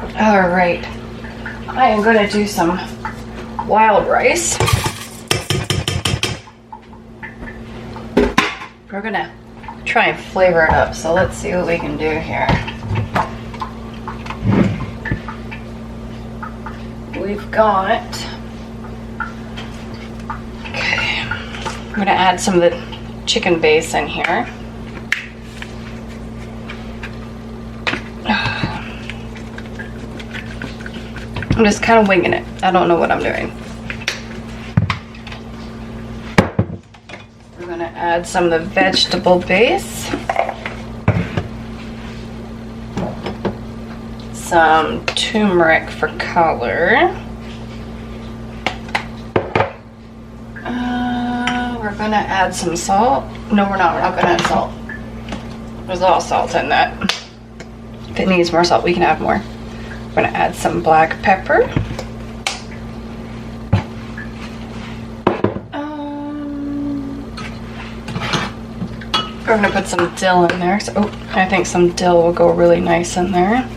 All right, I am gonna do some wild rice. We're gonna try and flavor it up, so let's see what we can do here. We've got, okay, I'm gonna add some of the chicken base in here. I'm just kind of winging it. I don't know what I'm doing. We're gonna add some of the vegetable base. Some turmeric for color. We're gonna add some salt. No, we're not gonna add salt. There's all salt in that. If it needs more salt, we can add more. We're gonna add some black pepper. We're gonna put some dill in there. So, oh, I think some dill will go really nice in there.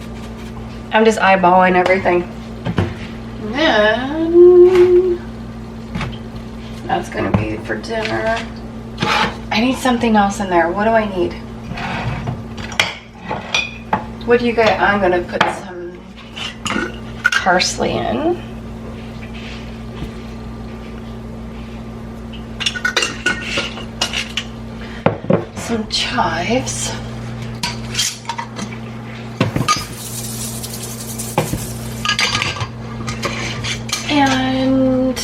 I'm just eyeballing everything. And then that's gonna be for dinner. I need something else in there. What do I need? What do you guys? I'm gonna put some parsley in. Some chives. And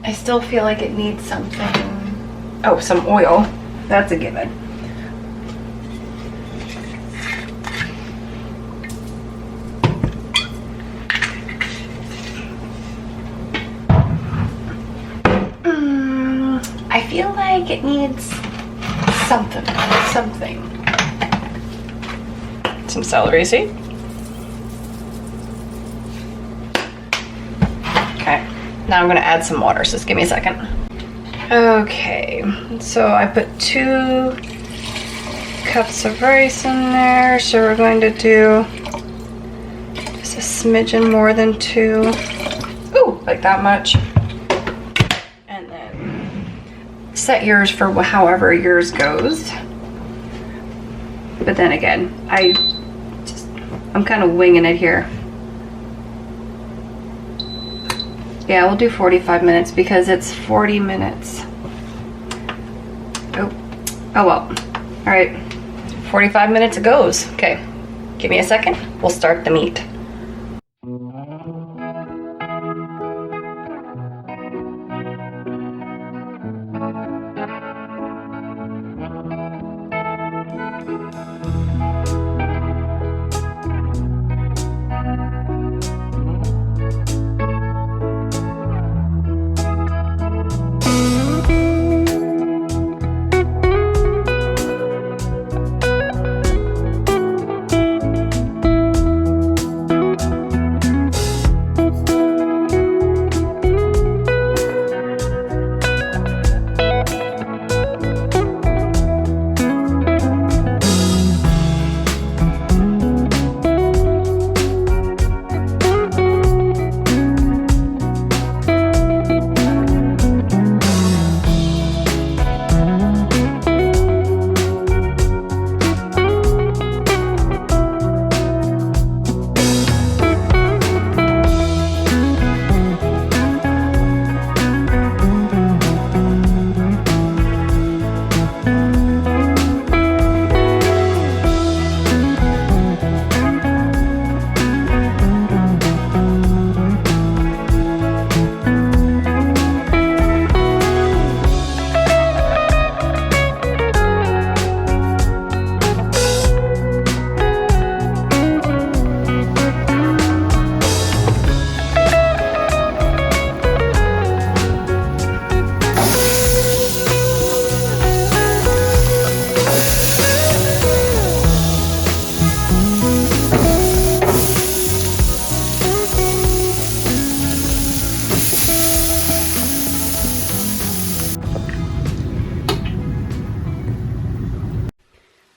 I still feel like it needs something. Oh, some oil. That's a given. I feel like it needs something. Some celery seed. Okay, now I'm gonna add some water, so just give me a second. Okay, so I put 2 cups of rice in there, so we're going to do just a smidgen more than 2. Ooh, like that much. And then set yours for however yours goes. But then again, I'm kind of winging it here. Yeah, we'll do 45 minutes because it's 40 minutes. Oh well. All right, 45 minutes it goes. Okay, give me a second. We'll start the meat.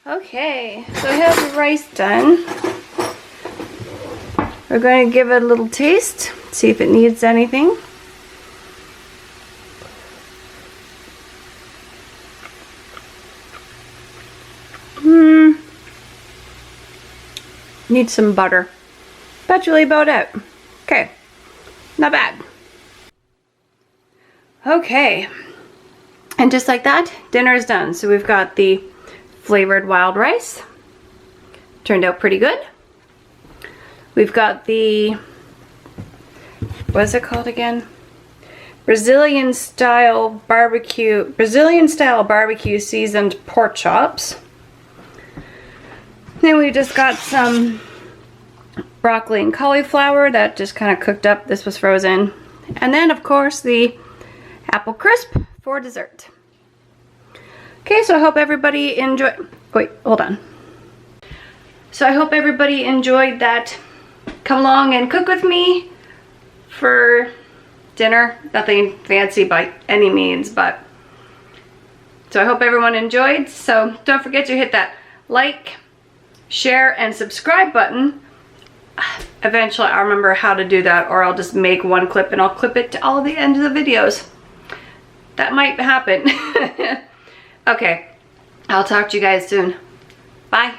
Okay, so I have the rice done. We're going to give it a little taste, see if it needs anything. Need some butter. That's really about it. Okay, not bad. Okay, and just like that, dinner is done. So we've got the flavored wild rice. Turned out pretty good. We've got the, what is it called again? Brazilian style barbecue seasoned pork chops. Then we just got some broccoli and cauliflower that just kind of cooked up. This was frozen. And then of course the apple crisp for dessert. Okay, so I hope everybody enjoyed, wait, hold on. So I hope everybody enjoyed that. Come along and cook with me for dinner. Nothing fancy by any means, but so I hope everyone enjoyed. So don't forget to hit that like, share, and subscribe button. Eventually I'll remember how to do that, or I'll just make one clip and I'll clip it to all the end of the videos. That might happen. Okay, I'll talk to you guys soon. Bye.